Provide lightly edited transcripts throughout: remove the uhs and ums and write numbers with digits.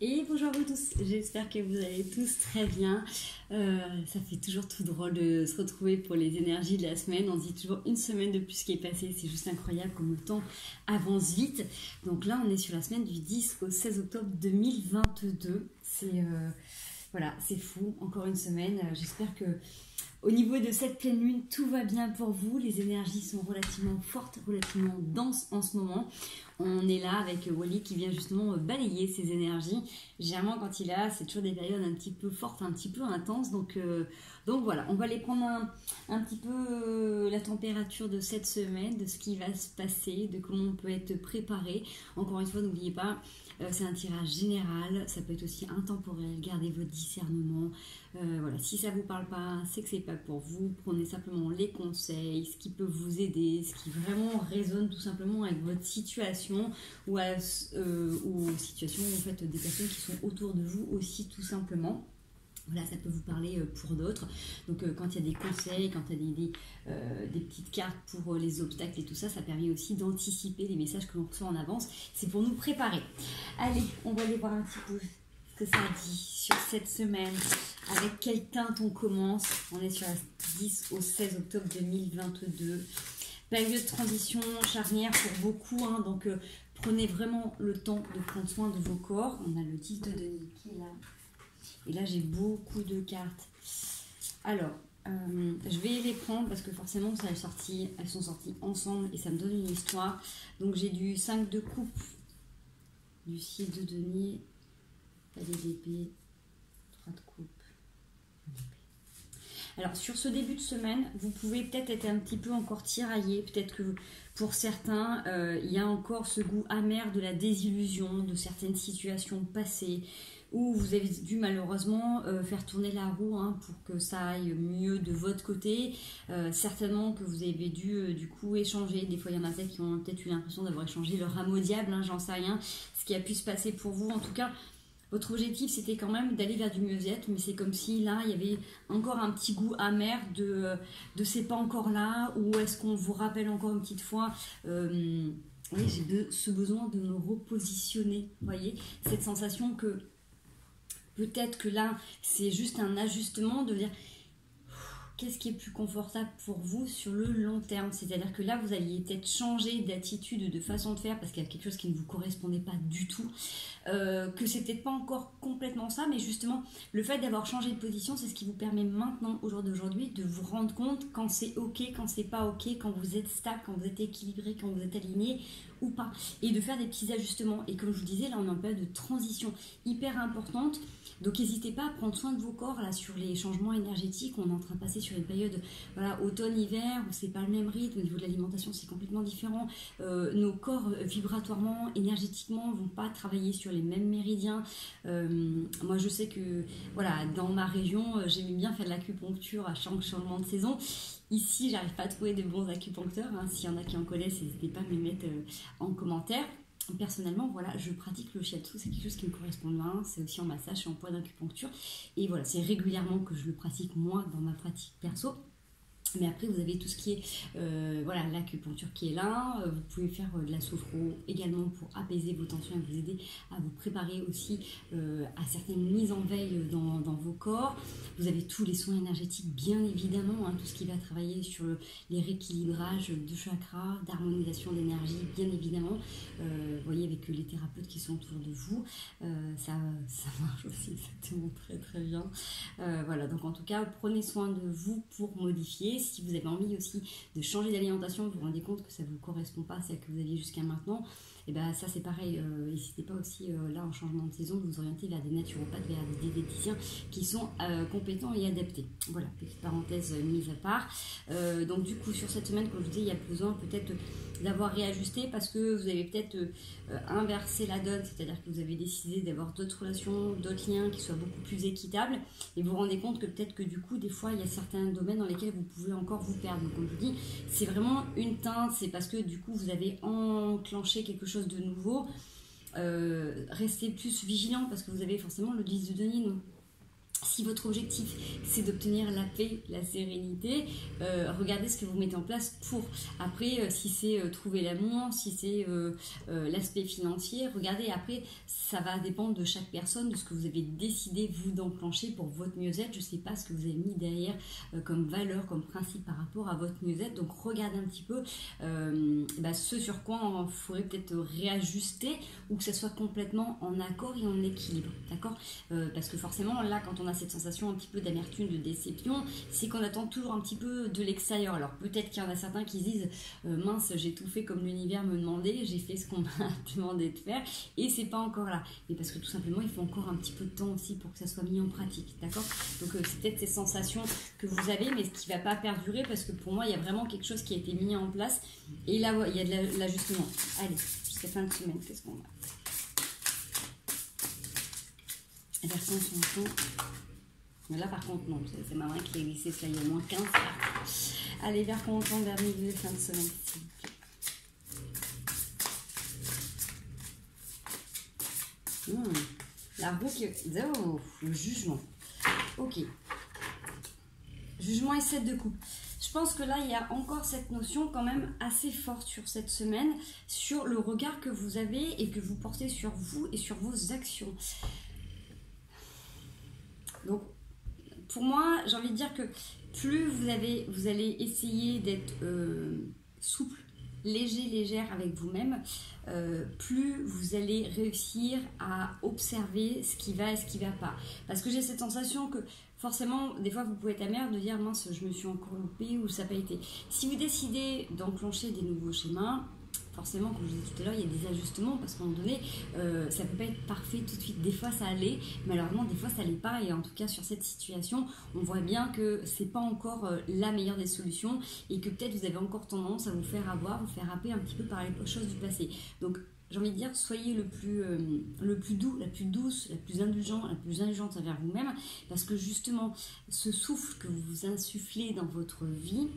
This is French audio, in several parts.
Et bonjour à vous tous, j'espère que vous allez tous très bien. Ça fait toujours tout drôle de se retrouver pour les énergies de la semaine. On dit toujours une semaine de plus qui est passée, c'est juste incroyable comme le temps avance vite. Donc là on est sur la semaine du 10 au 16 octobre 2022. Voilà, c'est fou, encore une semaine. J'espère que au niveau de cette pleine lune, tout va bien pour vous. Les énergies sont relativement fortes, relativement denses en ce moment. On est là avec Wally qui vient justement balayer ces énergies. Généralement, quand il est là, c'est toujours des périodes un petit peu fortes, un petit peu intenses. Donc voilà, on va aller prendre un petit peu la température de cette semaine, de ce qui va se passer, de comment on peut être préparé. Encore une fois, n'oubliez pas, c'est un tirage général, ça peut être aussi intemporel, gardez votre discernement. Voilà, si ça ne vous parle pas, c'est que c'est pas pour vous. Prenez simplement les conseils, ce qui peut vous aider, ce qui vraiment résonne tout simplement avec votre situation ou situation en fait des personnes qui sont autour de vous aussi tout simplement. Voilà, ça peut vous parler pour d'autres. Donc quand il y a des conseils, quand il y a des petites cartes pour les obstacles et tout ça, ça permet aussi d'anticiper les messages que l'on reçoit en avance. C'est pour nous préparer. Allez, on va aller voir un petit peu ce que ça dit sur cette semaine. Avec quelle teinte on commence? On est sur la 10 au 16 octobre 2022. Période de transition charnière pour beaucoup, hein, donc prenez vraiment le temps de prendre soin de vos corps. On a le 10 de Denis qui est là. Et là, j'ai beaucoup de cartes. Alors, je vais les prendre parce que forcément, elles sont sorties ensemble et ça me donne une histoire. Donc, j'ai du 5 de coupe, du 6 de denier, palais d'épée, 3 de coupe. Alors, sur ce début de semaine, vous pouvez peut-être être un petit peu encore tiraillé. Peut-être que pour certains, il y a encore ce goût amer de la désillusion, de certaines situations passées, où vous avez dû malheureusement faire tourner la roue pour que ça aille mieux de votre côté. Certainement que vous avez dû du coup échanger. Des fois, il y en a peut-être qui ont peut-être eu l'impression d'avoir échangé leur âme au diable, j'en sais rien. Ce qui a pu se passer pour vous, en tout cas. Votre objectif, c'était quand même d'aller vers du mieux-être, mais c'est comme si là, il y avait encore un petit goût amer de c'est pas encore là, ou est-ce qu'on vous rappelle encore une petite fois oui, j'ai ce besoin de me repositionner, vous voyez, cette sensation que peut-être que là, c'est juste un ajustement de dire qu'est-ce qui est plus confortable pour vous sur le long terme. C'est-à-dire que là, vous alliez peut-être changer d'attitude, de façon de faire, parce qu'il y a quelque chose qui ne vous correspondait pas du tout, que c'est peut-être pas encore complètement ça, mais justement, le fait d'avoir changé de position, c'est ce qui vous permet maintenant, au jour d'aujourd'hui, de vous rendre compte quand c'est ok, quand c'est pas ok, quand vous êtes stable, quand vous êtes équilibré, quand vous êtes aligné ou pas, et de faire des petits ajustements. Et comme je vous disais, là, on est en période de transition hyper importante. Donc n'hésitez pas à prendre soin de vos corps là sur les changements énergétiques. On est en train de passer sur une période automne-hiver où c'est pas le même rythme. Au niveau de l'alimentation, c'est complètement différent. Nos corps vibratoirement, énergétiquement vont pas travailler sur les mêmes méridiens. Moi je sais que dans ma région, j'aimais bien faire de l'acupuncture à chaque changement de saison. Ici, j'arrive pas à trouver de bons acupuncteurs. S'il y en a qui en connaissent, n'hésitez pas à me les mettre en commentaire. Personnellement, je pratique le shiatsu, c'est quelque chose qui me correspond bien, c'est aussi en massage et en point d'acupuncture. Et voilà, c'est régulièrement que je le pratique moi dans ma pratique perso. Mais après, vous avez tout ce qui est l'acupuncture qui est là. Vous pouvez faire de la sophro également pour apaiser vos tensions et vous aider à vous préparer aussi à certaines mises en veille dans vos corps. Vous avez tous les soins énergétiques, bien évidemment, tout ce qui va travailler sur les rééquilibrages de chakras, d'harmonisation d'énergie, bien évidemment. Vous voyez, avec les thérapeutes qui sont autour de vous, ça marche aussi exactement très très bien. Donc en tout cas, prenez soin de vous pour modifier. Si vous avez envie aussi de changer d'alimentation, vous vous rendez compte que ça ne vous correspond pas à celle que vous aviez jusqu'à maintenant, et ça c'est pareil, n'hésitez pas aussi là en changement de saison de vous orienter vers des naturopathes, vers des diététiciens qui sont compétents et adaptés. Voilà, petite parenthèse mise à part. Donc du coup sur cette semaine, comme je vous dis, il y a besoin peut-être d'avoir réajusté parce que vous avez peut-être inversé la donne, c'est-à-dire que vous avez décidé d'avoir d'autres relations, d'autres liens qui soient beaucoup plus équitables et vous vous rendez compte que peut-être que du coup des fois il y a certains domaines dans lesquels vous pouvez encore vous perdre. Donc comme je vous dis, c'est vraiment une teinte, c'est parce que du coup vous avez enclenché quelque chose de nouveau. Restez plus vigilant parce que vous avez forcément le 10 de denier. Si votre objectif c'est d'obtenir la paix, la sérénité, regardez ce que vous mettez en place pour. Après, si c'est trouver l'amour, si c'est l'aspect financier, regardez, après ça va dépendre de chaque personne, de ce que vous avez décidé vous d'enclencher pour votre mieux-être. Je ne sais pas ce que vous avez mis derrière comme valeur, comme principe par rapport à votre mieux-être. Donc regardez un petit peu ce sur quoi il faudrait peut-être réajuster ou que ça soit complètement en accord et en équilibre, d'accord, parce que forcément là quand on a cette sensation un petit peu d'amertume, de déception, c'est qu'on attend toujours un petit peu de l'extérieur. Alors peut-être qu'il y en a certains qui se disent mince, j'ai tout fait comme l'univers me demandait, j'ai fait ce qu'on m'a demandé de faire et c'est pas encore là, mais parce que tout simplement il faut encore un petit peu de temps aussi pour que ça soit mis en pratique, d'accord. Donc c'est peut-être ces sensations que vous avez mais qui va pas perdurer, parce que pour moi il y a vraiment quelque chose qui a été mis en place et là il y a de l'ajustement. Allez, jusqu'à fin de semaine, qu'est-ce qu'on a? Version son fond. Mais là par contre non, c'est ma main qui est glissée, ça y est, au moins 15. Allez, vers content, vers milieu, fin de semaine, s'il vous plaît. La roue qui... Oh, le jugement. Ok. Jugement et 7 de coupe. Je pense que là, il y a encore cette notion quand même assez forte sur cette semaine, sur le regard que vous avez et que vous portez sur vous et sur vos actions. Donc, pour moi, j'ai envie de dire que plus vous allez essayer d'être souple, léger, légère avec vous-même, plus vous allez réussir à observer ce qui va et ce qui ne va pas. Parce que j'ai cette sensation que forcément, des fois, vous pouvez être amer de dire mince, je me suis encore loupé ou ça n'a pas été. Si vous décidez d'enclencher des nouveaux schémas, forcément, comme je disais tout à l'heure, il y a des ajustements parce qu'à un moment donné, ça ne peut pas être parfait tout de suite. Des fois, ça allait, malheureusement, des fois, ça n'allait pas. Et en tout cas, sur cette situation, on voit bien que ce n'est pas encore la meilleure des solutions et que peut-être vous avez encore tendance à vous faire avoir, vous faire happer un petit peu par les choses du passé. Donc, j'ai envie de dire, soyez le plus doux, la plus douce, la plus indulgente envers vous-même, parce que justement, ce souffle que vous insufflez dans votre vie,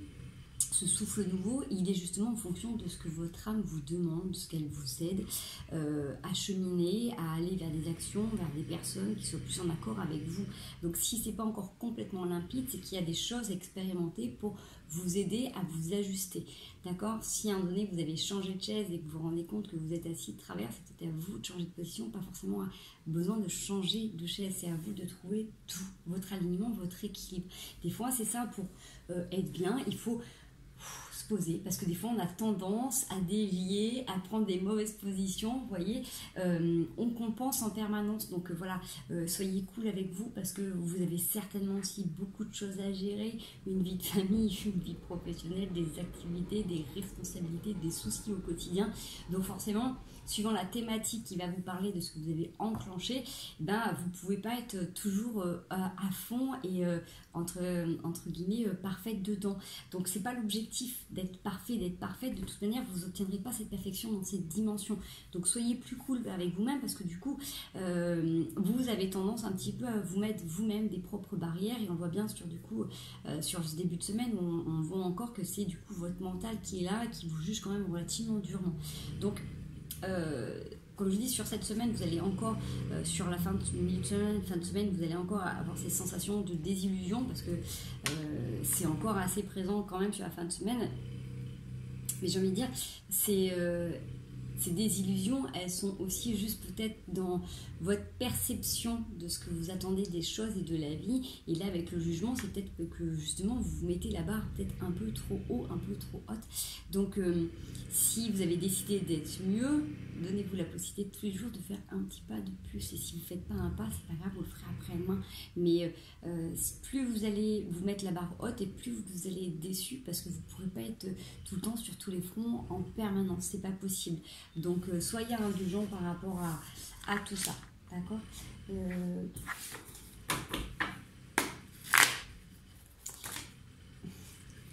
ce souffle nouveau, il est justement en fonction de ce que votre âme vous demande, de ce qu'elle vous aide à cheminer, à aller vers des actions, vers des personnes qui soient plus en accord avec vous. Donc si ce n'est pas encore complètement limpide, c'est qu'il y a des choses à expérimenter pour vous aider à vous ajuster. D'accord? Si à un moment donné vous avez changé de chaise et que vous vous rendez compte que vous êtes assis de travers, c'est peut-être à vous de changer de position, pas forcément besoin de changer de chaise, c'est à vous de trouver tout, votre alignement, votre équilibre. Des fois c'est ça, pour être bien, il faut se poser, parce que des fois on a tendance à dévier, à prendre des mauvaises positions, vous voyez, on compense en permanence. Donc voilà, soyez cool avec vous, parce que vous avez certainement aussi beaucoup de choses à gérer, une vie de famille, une vie professionnelle, des activités, des responsabilités, des soucis au quotidien. Donc forcément, suivant la thématique qui va vous parler de ce que vous avez enclenché, ben, vous ne pouvez pas être toujours à fond et entre guillemets parfaite dedans. Donc c'est pas l'objectif d'être parfait, d'être parfaite. De toute manière, vous n'obtiendrez pas cette perfection dans cette dimension. Donc soyez plus cool avec vous-même, parce que du coup, vous avez tendance un petit peu à vous mettre vous-même des propres barrières, et on voit bien sur ce début de semaine où on voit encore que c'est du coup votre mental qui est là, qui vous juge quand même relativement durement. Donc comme je dis, sur cette semaine, vous allez encore, sur la fin de semaine, vous allez encore avoir ces sensations de désillusion, parce que c'est encore assez présent quand même sur la fin de semaine. Mais j'ai envie de dire, ces désillusions, elles sont aussi juste peut-être dans votre perception de ce que vous attendez des choses et de la vie. Et là, avec le jugement, c'est peut-être que justement, vous mettez la barre peut-être un peu trop haut, un peu trop haute. Donc, si vous avez décidé d'être mieux, donnez-vous la possibilité tous les jours de faire un petit pas de plus. Et si vous ne faites pas un pas, c'est pas grave, vous le ferez après-demain. Mais plus vous allez vous mettre la barre haute, et plus vous allez être déçu, parce que vous ne pourrez pas être tout le temps sur tous les fronts en permanence. C'est pas possible. Donc, soyez indulgents par rapport à tout ça. D'accord?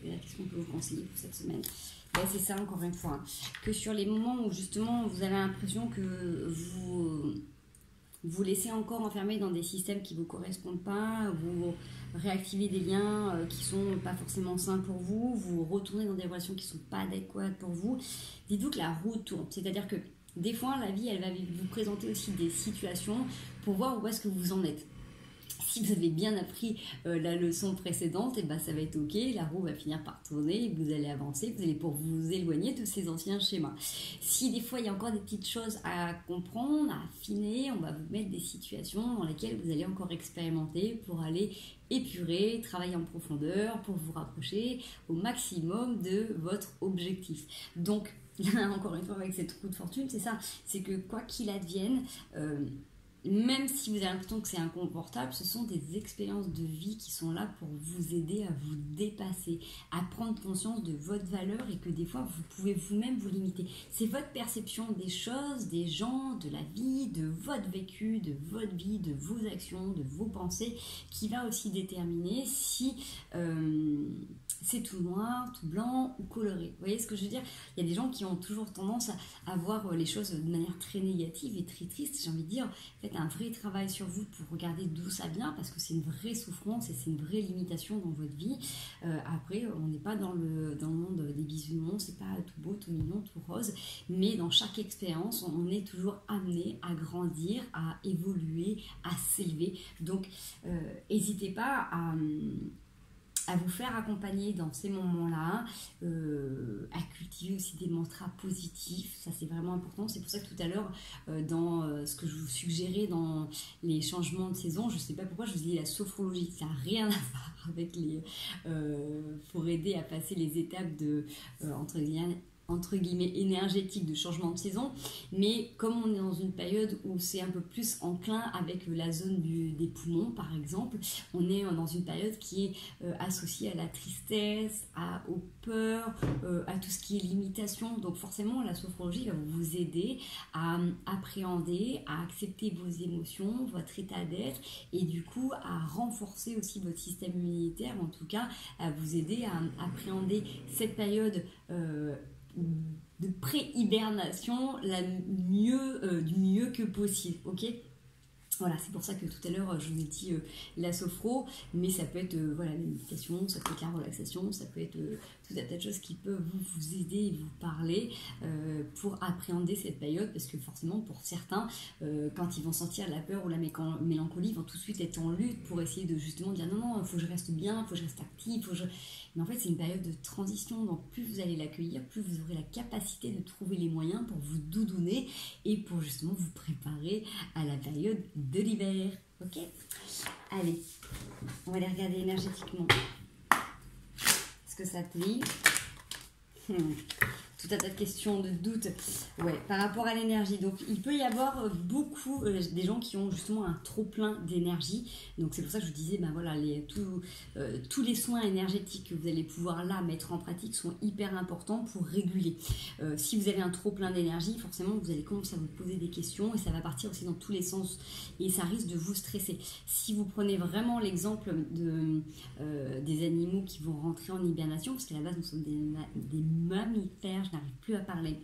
Qu'est-ce qu'on peut vous conseiller pour cette semaine? C'est ça, encore une fois, hein, que sur les moments où justement vous avez l'impression que vous laissez encore enfermer dans des systèmes qui ne vous correspondent pas, vous réactivez des liens qui ne sont pas forcément sains pour vous, vous retournez dans des relations qui ne sont pas adéquates pour vous, dites-vous que la roue tourne. C'est-à-dire que des fois, la vie, elle va vous présenter aussi des situations pour voir où est-ce que vous en êtes. Si vous avez bien appris la leçon précédente, et ben ça va être ok, la roue va finir par tourner, vous allez avancer, vous allez pour vous éloigner de ces anciens schémas. Si des fois il y a encore des petites choses à comprendre, à affiner, on va vous mettre des situations dans lesquelles vous allez encore expérimenter pour aller épurer, travailler en profondeur, pour vous rapprocher au maximum de votre objectif. Donc, encore une fois avec cette roue de fortune, c'est ça, c'est que quoi qu'il advienne, même si vous avez l'impression que c'est inconfortable, ce sont des expériences de vie qui sont là pour vous aider à vous dépasser, à prendre conscience de votre valeur et que des fois, vous pouvez vous-même vous limiter. C'est votre perception des choses, des gens, de la vie, de votre vécu, de votre vie, de vos actions, de vos pensées qui va aussi déterminer si c'est tout noir, tout blanc ou coloré. Vous voyez ce que je veux dire? Il y a des gens qui ont toujours tendance à voir les choses de manière très négative et très triste. J'ai envie de dire, faites un vrai travail sur vous pour regarder d'où ça vient parce que c'est une vraie souffrance et c'est une vraie limitation dans votre vie. Après, on n'est pas dans le monde des bisounours, c'est pas tout beau, tout mignon, tout rose, mais dans chaque expérience, on est toujours amené à grandir, à évoluer, à s'élever. Donc, n'hésitez pas à vous faire accompagner dans ces moments-là, à cultiver aussi des mantras positifs, ça c'est vraiment important. C'est pour ça que tout à l'heure, dans ce que je vous suggérais dans les changements de saison, je ne sais pas pourquoi je vous dis la sophrologie, ça n'a rien à voir avec les... pour aider à passer les étapes de, entre guillemets énergétique de changement de saison, mais comme on est dans une période où c'est un peu plus enclin avec la zone des poumons par exemple, on est dans une période qui est associée à la tristesse, aux peurs, à tout ce qui est limitation, donc forcément la sophrologie va vous aider à appréhender, à accepter vos émotions, votre état d'être et du coup à renforcer aussi votre système immunitaire, en tout cas à vous aider à appréhender cette période de pré-hibernation du mieux que possible, ok? Voilà, c'est pour ça que tout à l'heure je vous ai dit la sophro, mais ça peut être voilà, la méditation, ça peut être la relaxation, ça peut être tout un tas de choses qui peuvent vous aider et vous parler pour appréhender cette période, parce que forcément pour certains, quand ils vont sentir la peur ou la mélancolie, ils vont tout de suite être en lutte pour essayer de justement dire non, il faut que je reste bien, il faut que je reste actif, mais en fait c'est une période de transition, donc plus vous allez l'accueillir, plus vous aurez la capacité de trouver les moyens pour vous doudouner et pour justement vous préparer à la période de l'hiver, ok? Allez, on va les regarder énergétiquement. Est-ce que ça te dit? Tout un tas de questions, de doutes, ouais, par rapport à l'énergie. Donc, il peut y avoir beaucoup des gens qui ont justement un trop-plein d'énergie. Donc, c'est pour ça que je vous disais, ben voilà, tous les soins énergétiques que vous allez pouvoir là mettre en pratique sont hyper importants pour réguler. Si vous avez un trop-plein d'énergie, forcément, vous allez commencer à vous poser des questions et ça va partir aussi dans tous les sens et ça risque de vous stresser. Si vous prenez vraiment l'exemple des animaux qui vont rentrer en hibernation, parce qu'à la base, nous sommes des mammifères, je n'arrive plus à parler.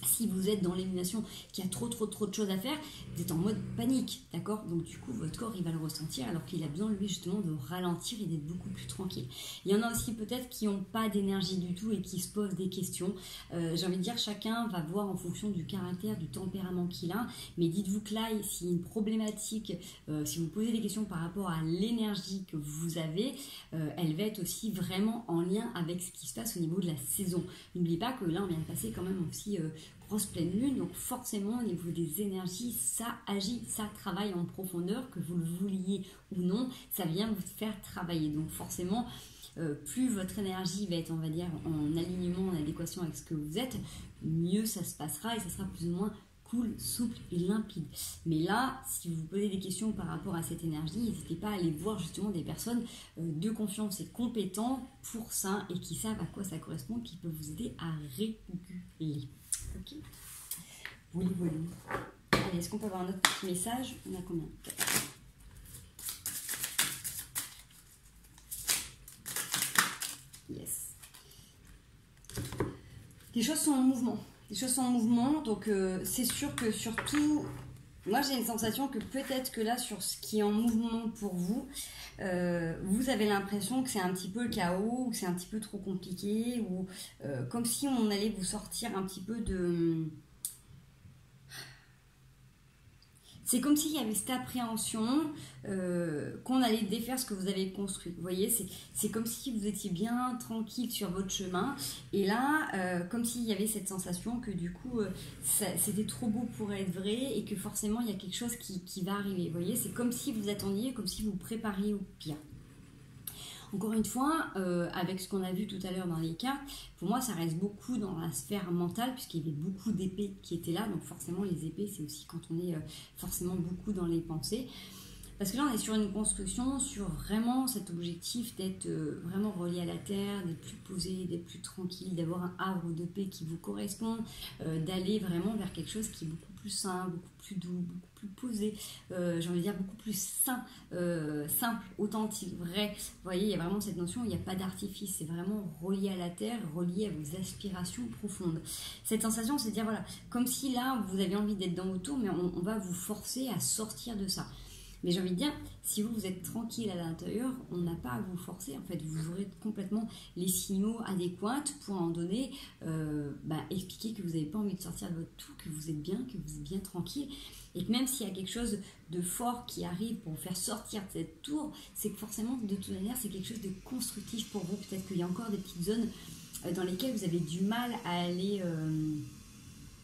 Si vous êtes dans l'élimination, qu'il y a trop de choses à faire, vous êtes en mode panique, d'accord? Donc du coup, votre corps, il va le ressentir alors qu'il a besoin, lui, justement, de ralentir et d'être beaucoup plus tranquille. Il y en a aussi peut-être qui n'ont pas d'énergie du tout et qui se posent des questions. J'ai envie de dire, chacun va voir en fonction du caractère, du tempérament qu'il a, mais dites-vous que là, s'il y a une problématique, si vous posez des questions par rapport à l'énergie que vous avez, elle va être aussi vraiment en lien avec ce qui se passe au niveau de la saison. N'oubliez pas que là, on vient de passer quand même aussi... grosse pleine lune, donc forcément au niveau des énergies, ça agit, ça travaille en profondeur, que vous le vouliez ou non, ça vient vous faire travailler. Donc forcément, plus votre énergie va être, on va dire, en alignement, en adéquation avec ce que vous êtes, mieux ça se passera et ça sera plus ou moins cool, souple et limpide. Mais là, si vous posez des questions par rapport à cette énergie, n'hésitez pas à aller voir justement des personnes de confiance et compétents pour ça et qui savent à quoi ça correspond, qui peuvent vous aider à réguler. Ok. Voilà. Allez, est-ce qu'on peut avoir un autre petit message? On a combien? 4. Yes. Les choses sont en mouvement. Les choses sont en mouvement, donc c'est sûr que surtout, moi j'ai une sensation que peut-être que là, sur ce qui est en mouvement pour vous, vous avez l'impression que c'est un petit peu le chaos, ou que c'est un petit peu trop compliqué, ou comme si on allait vous sortir un petit peu de... c'est comme s'il y avait cette appréhension qu'on allait défaire ce que vous avez construit. Vous voyez, c'est comme si vous étiez bien tranquille sur votre chemin. Et là, comme s'il y avait cette sensation que du coup, c'était trop beau pour être vrai et que forcément, il y a quelque chose qui va arriver. Vous voyez, c'est comme si vous attendiez, comme si vous prépariez au pire. Encore une fois, avec ce qu'on a vu tout à l'heure dans les cartes, pour moi ça reste beaucoup dans la sphère mentale puisqu'il y avait beaucoup d'épées qui étaient là, donc forcément les épées c'est aussi quand on est forcément beaucoup dans les pensées. Parce que là on est sur une construction, sur vraiment cet objectif d'être vraiment relié à la terre, d'être plus posé, d'être plus tranquille, d'avoir un havre de paix qui vous correspond, d'aller vraiment vers quelque chose qui est beaucoup plus sain, beaucoup plus doux, beaucoup plus posé, j'ai envie de dire beaucoup plus sain, simple, authentique, vrai. Vous voyez, il y a vraiment cette notion, il n'y a pas d'artifice, c'est vraiment relié à la terre, relié à vos aspirations profondes. Cette sensation, c'est de dire, voilà, comme si là, vous avez envie d'être dans vos tours, mais on va vous forcer à sortir de ça. Mais j'ai envie de dire, si vous êtes tranquille à l'intérieur, on n'a pas à vous forcer. En fait, vous aurez complètement les signaux adéquats pour en donner, expliquer que vous n'avez pas envie de sortir de votre tour, que vous êtes bien tranquille. Et que même s'il y a quelque chose de fort qui arrive pour vous faire sortir de cette tour, c'est que forcément, de toute manière, c'est quelque chose de constructif pour vous. Peut-être qu'il y a encore des petites zones dans lesquelles vous avez du mal à aller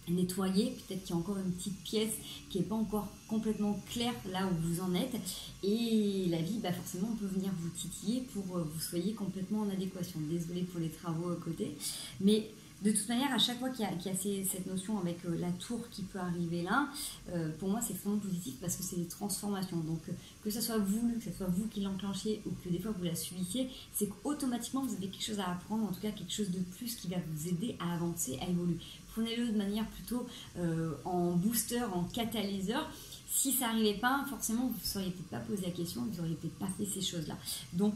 nettoyer, peut-être qu'il y a encore une petite pièce qui n'est pas encore complètement claire là où vous en êtes, et la vie, forcément on peut venir vous titiller pour que vous soyez complètement en adéquation. Désolée pour les travaux à côté, mais de toute manière, à chaque fois qu'il y a cette notion avec la tour qui peut arriver là, pour moi c'est extrêmement positif parce que c'est des transformations. Donc que ce soit voulu, que ce soit vous qui l'enclenchez ou que des fois vous la subissiez, c'est qu'automatiquement vous avez quelque chose à apprendre, en tout cas quelque chose de plus qui va vous aider à avancer, à évoluer. Prenez-le de manière plutôt en booster, en catalyseur. Si ça n'arrivait pas, forcément vous ne seriez peut-être pas posé la question, vous n'auriez peut-être pas fait ces choses-là. Donc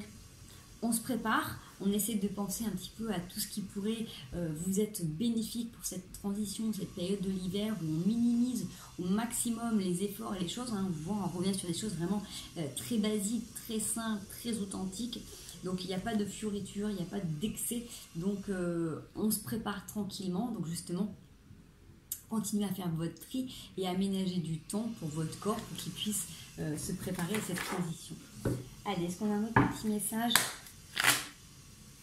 on se prépare, on essaie de penser un petit peu à tout ce qui pourrait vous être bénéfique pour cette transition, cette période de l'hiver où on minimise au maximum les efforts et les choses. On revient sur des choses vraiment très basiques, très simples, très authentiques. Donc il n'y a pas de fioriture, il n'y a pas d'excès. Donc on se prépare tranquillement. Donc justement, continuez à faire votre tri et aménager du temps pour votre corps pour qu'il puisse se préparer à cette transition. Allez, est-ce qu'on a un autre petit message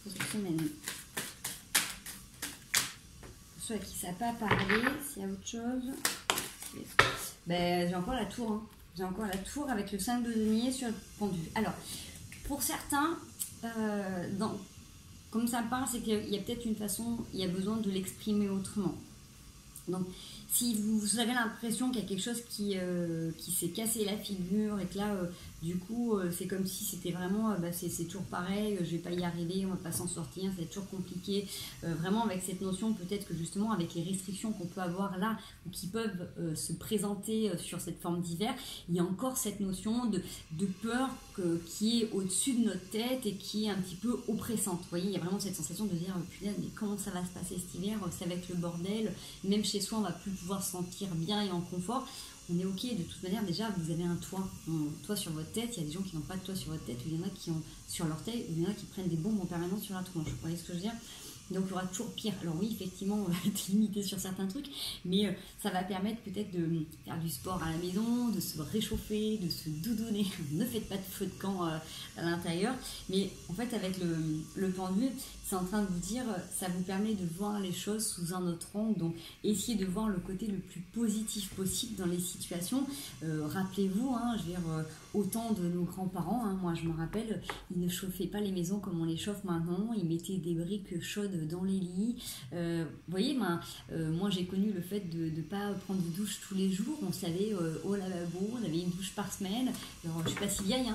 pour cette semaine? Pour ceux à qui ça n'a pas parlé, s'il y a autre chose. J'ai encore la tour. Hein. J'ai encore la tour avec le 5 de denier sur le pendu. Alors, pour certains, comme ça parle, c'est qu'il y a peut-être une façon, il y a besoin de l'exprimer autrement. Donc, si vous avez l'impression qu'il y a quelque chose qui s'est cassé la figure et que là, du coup, c'est comme si c'était vraiment, c'est toujours pareil, je vais pas y arriver, on va pas s'en sortir, c'est toujours compliqué. Vraiment avec cette notion, peut-être que justement, avec les restrictions qu'on peut avoir là, ou qui peuvent se présenter sur cette forme d'hiver, il y a encore cette notion de peur qui est au-dessus de notre tête et qui est un petit peu oppressante. Vous voyez, il y a vraiment cette sensation de dire, putain, mais comment ça va se passer cet hiver, ça va être le bordel, même chez soi, on va plus pouvoir se sentir bien et en confort. On est ok, de toute manière, déjà, vous avez un toit sur votre tête. Il y a des gens qui n'ont pas de toit sur votre tête, ou il y en a qui ont sur leur tête, ou il y en a qui prennent des bombes en permanence sur la tronche. Vous voyez ce que je veux dire? Donc il y aura toujours pire. Alors oui, effectivement, on va être limité sur certains trucs, mais ça va permettre peut-être de faire du sport à la maison, de se réchauffer, de se doudonner. Ne faites pas de feu de camp à l'intérieur. Mais en fait, avec le pendule, c'est en train de vous dire, ça vous permet de voir les choses sous un autre angle. Donc essayez de voir le côté le plus positif possible dans les situations. Rappelez-vous, je veux dire, autant de nos grands-parents, moi je me rappelle, ils ne chauffaient pas les maisons comme on les chauffe maintenant, ils mettaient des briques chaudes dans les lits. Vous voyez, moi j'ai connu le fait de ne pas prendre de douche tous les jours. On savait au lavabo, on avait une douche par semaine. Alors, je suis pas si vieille,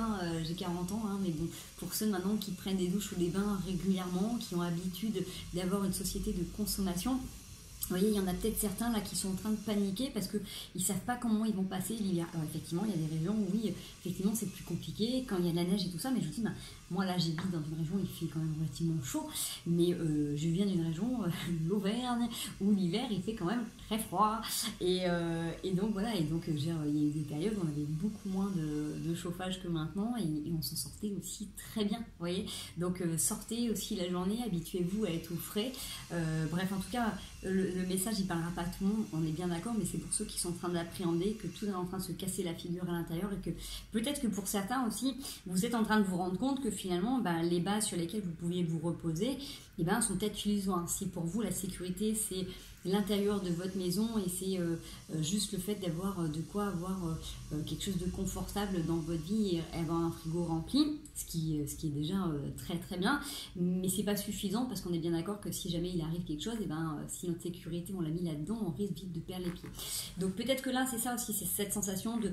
j'ai 40 ans, mais bon, pour ceux maintenant qui prennent des douches ou des bains régulièrement, qui ont l'habitude d'avoir une société de consommation, vous voyez, il y en a peut-être certains là qui sont en train de paniquer parce qu'ils ne savent pas comment ils vont passer l'hiver. Alors effectivement, il y a des régions où oui, effectivement c'est plus compliqué quand il y a de la neige et tout ça, mais je vous dis, moi là j'habite dans une région où il fait quand même relativement chaud, mais je viens d'une région, l'Auvergne, où l'hiver il fait quand même très froid. Et donc voilà, et donc il y a eu des périodes où on avait beaucoup moins de chauffage que maintenant et on s'en sortait aussi très bien, vous voyez. Donc sortez aussi la journée, habituez-vous à être au frais. Bref, en tout cas, le message il parlera pas à tout le monde, on est bien d'accord, mais c'est pour ceux qui sont en train d'appréhender que tout est en train de se casser la figure à l'intérieur et que peut-être que pour certains aussi, vous êtes en train de vous rendre compte que finalement, les bases sur lesquelles vous pouviez vous reposer, sont peut-être illusoires. Si pour vous la sécurité c'est l'intérieur de votre maison et c'est juste le fait d'avoir de quoi avoir quelque chose de confortable dans votre vie et avoir un frigo rempli, ce qui est déjà très très bien, mais c'est pas suffisant parce qu'on est bien d'accord que si jamais il arrive quelque chose, si notre sécurité on l'a mis là-dedans, on risque vite de perdre les pieds. Donc peut-être que là c'est ça aussi, c'est cette sensation de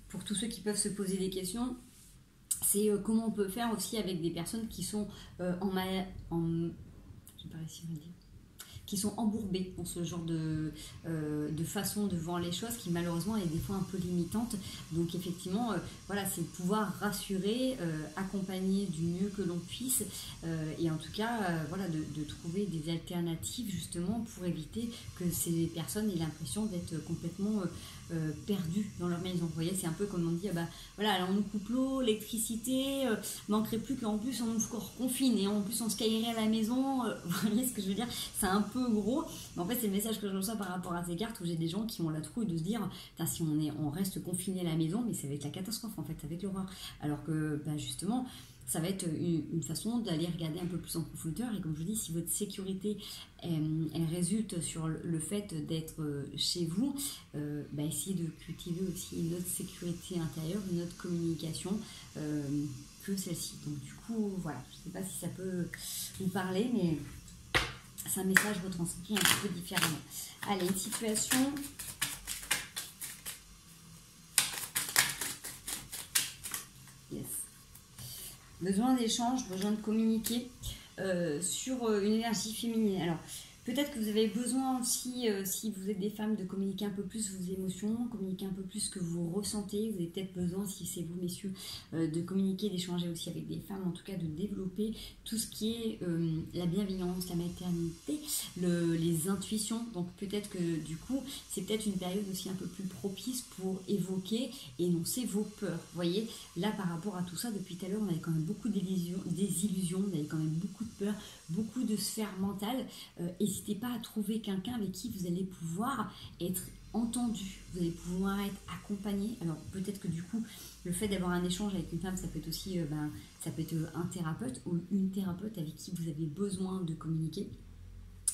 pour tous ceux qui peuvent se poser des questions, c'est comment on peut faire aussi avec des personnes qui sont je sais pas réussir à le dire, qui sont embourbés dans ce genre de façon de voir les choses qui malheureusement est des fois un peu limitante. Donc effectivement, voilà, c'est pouvoir rassurer, accompagner du mieux que l'on puisse et en tout cas, voilà, de trouver des alternatives justement pour éviter que ces personnes aient l'impression d'être complètement perdus dans leur maison. Vous voyez, c'est un peu comme on dit, voilà, alors on nous coupe l'eau, l'électricité, manquerait plus qu'en plus on nous confine et en plus on se caillerait à la maison. Vous voyez ce que je veux dire? C'est un peu gros, mais en fait c'est le message que je reçois par rapport à ces cartes où j'ai des gens qui ont la trouille de se dire, si on reste confiné à la maison, mais ça va être la catastrophe en fait, ça va être l'horreur. Alors que justement, ça va être une façon d'aller regarder un peu plus en profondeur. Et comme je vous dis, si votre sécurité elle résulte sur le fait d'être chez vous, essayez de cultiver aussi une autre sécurité intérieure, une autre communication que celle-ci. Donc du coup, voilà, je ne sais pas si ça peut vous parler, mais c'est un message retranscrit un petit peu différemment. Allez, une situation... Yes. Besoin d'échange, besoin de communiquer sur une énergie féminine. Alors, peut-être que vous avez besoin aussi, si vous êtes des femmes, de communiquer un peu plus vos émotions, communiquer un peu plus ce que vous ressentez. Vous avez peut-être besoin, si c'est vous, messieurs, de communiquer, d'échanger aussi avec des femmes, en tout cas de développer tout ce qui est la bienveillance, la maternité, les intuitions. Donc peut-être que du coup, c'est peut-être une période aussi un peu plus propice pour évoquer et énoncer vos peurs. Vous voyez, là par rapport à tout ça, depuis tout à l'heure, on avait quand même beaucoup désillusions, on avait quand même beaucoup de peurs, beaucoup de sphères mentales. N'hésitez pas à trouver quelqu'un avec qui vous allez pouvoir être entendu, vous allez pouvoir être accompagné. Alors peut-être que du coup, le fait d'avoir un échange avec une femme, ça peut être aussi ça peut être un thérapeute ou une thérapeute avec qui vous avez besoin de communiquer.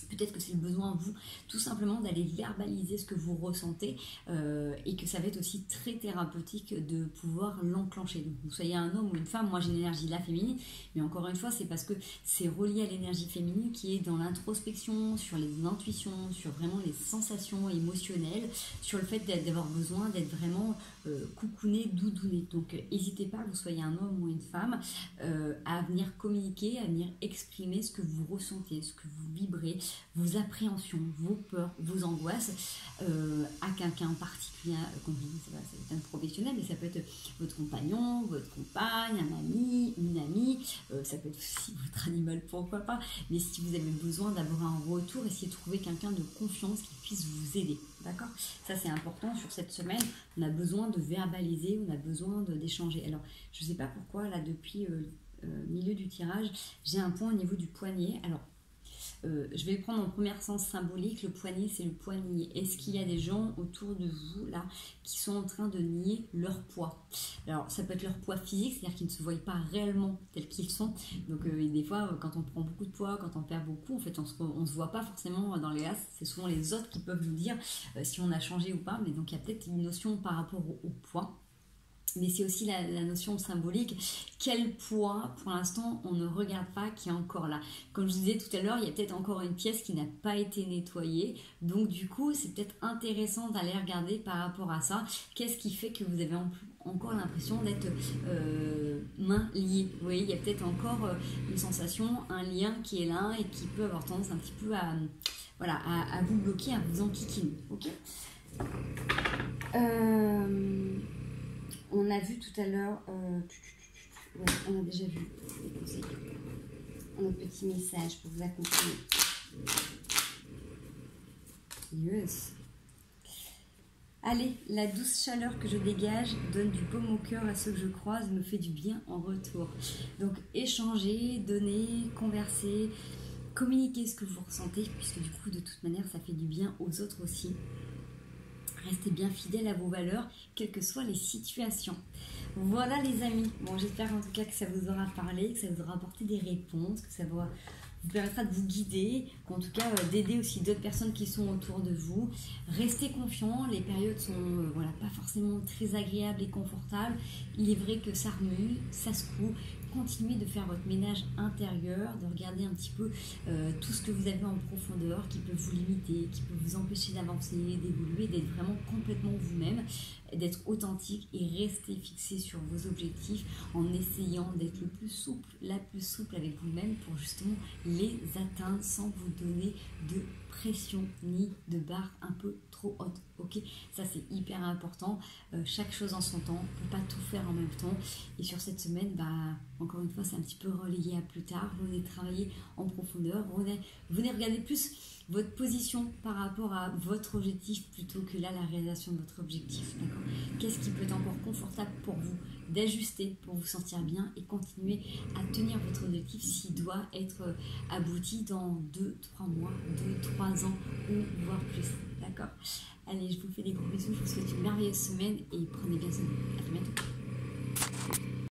Peut-être que c'est le besoin, vous, tout simplement d'aller verbaliser ce que vous ressentez et que ça va être aussi très thérapeutique de pouvoir l'enclencher. Donc, vous soyez un homme ou une femme, moi j'ai l'énergie de la féminine, mais encore une fois, c'est parce que c'est relié à l'énergie féminine qui est dans l'introspection, sur les intuitions, sur vraiment les sensations émotionnelles, sur le fait d'avoir besoin d'être vraiment coucouné, doudouné. Donc, n'hésitez pas, que vous soyez un homme ou une femme, à venir communiquer, à venir exprimer ce que vous ressentez, ce que vous vibrez, vos appréhensions, vos peurs, vos angoisses à quelqu'un particulier, comme je dis, ça peut être un professionnel, mais ça peut être votre compagnon, votre compagne, un ami, une amie, ça peut être aussi votre animal, pourquoi pas, mais si vous avez besoin d'avoir un retour, essayez de trouver quelqu'un de confiance qui puisse vous aider, d'accord? Ça c'est important sur cette semaine, on a besoin de verbaliser, on a besoin d'échanger. Alors je ne sais pas pourquoi, là depuis milieu du tirage, j'ai un point au niveau du poignet. Alors je vais prendre en premier sens symbolique, le poignet c'est le poids nié. Est-ce qu'il y a des gens autour de vous là qui sont en train de nier leur poids? Alors ça peut être leur poids physique, c'est-à-dire qu'ils ne se voient pas réellement tels qu'ils sont. Donc des fois quand on prend beaucoup de poids, quand on perd beaucoup, en fait on se voit pas forcément dans les glaces. C'est souvent les autres qui peuvent nous dire si on a changé ou pas. Mais donc il y a peut-être une notion par rapport au poids. Mais c'est aussi la notion symbolique. Quel poids, pour l'instant, on ne regarde pas, qui est encore là. Comme je disais tout à l'heure, il y a peut-être encore une pièce qui n'a pas été nettoyée. Donc du coup, c'est peut-être intéressant d'aller regarder par rapport à ça. Qu'est-ce qui fait que vous avez encore l'impression d'être main liée? Vous voyez, il y a peut-être encore une sensation, un lien qui est là et qui peut avoir tendance un petit peu à vous bloquer, à vous enquiquiner. Ok. On a vu tout à l'heure, ouais, on a déjà vu les conseils, un petit message pour vous accompagner. Yes. Allez, la douce chaleur que je dégage donne du baume au cœur à ceux que je croise, me fait du bien en retour. Donc échanger, donner, converser, communiquer ce que vous ressentez, puisque du coup de toute manière ça fait du bien aux autres aussi. Restez bien fidèles à vos valeurs, quelles que soient les situations. Voilà les amis, bon j'espère en tout cas que ça vous aura parlé, que ça vous aura apporté des réponses, que ça vous permettra de vous guider, qu'en tout cas d'aider aussi d'autres personnes qui sont autour de vous. Restez confiants, les périodes sont pas forcément très agréables et confortables. Il est vrai que ça remue, ça secoue. Continuez de faire votre ménage intérieur, de regarder un petit peu tout ce que vous avez en profondeur qui peut vous limiter, qui peut vous empêcher d'avancer, d'évoluer, d'être vraiment complètement vous-même, d'être authentique et rester fixé sur vos objectifs en essayant d'être le plus souple, la plus souple avec vous-même pour justement les atteindre sans vous donner de pression ni de barre un peu trop haute. Ok, ça c'est hyper important. Chaque chose en son temps, on ne peut pas tout faire en même temps. Et sur cette semaine, encore une fois, c'est un petit peu relayé à plus tard. Venez travailler en profondeur. Venez regarder plus votre position par rapport à votre objectif plutôt que là la réalisation de votre objectif. D'accord ? Qu'est-ce qui peut être encore confortable pour vous d'ajuster pour vous sentir bien et continuer à tenir votre objectif s'il doit être abouti dans 2-3 mois, 2-3 ans ou voire plus. D'accord ? Allez, je vous fais des gros bisous, je vous souhaite une merveilleuse semaine et prenez bien soin de vous.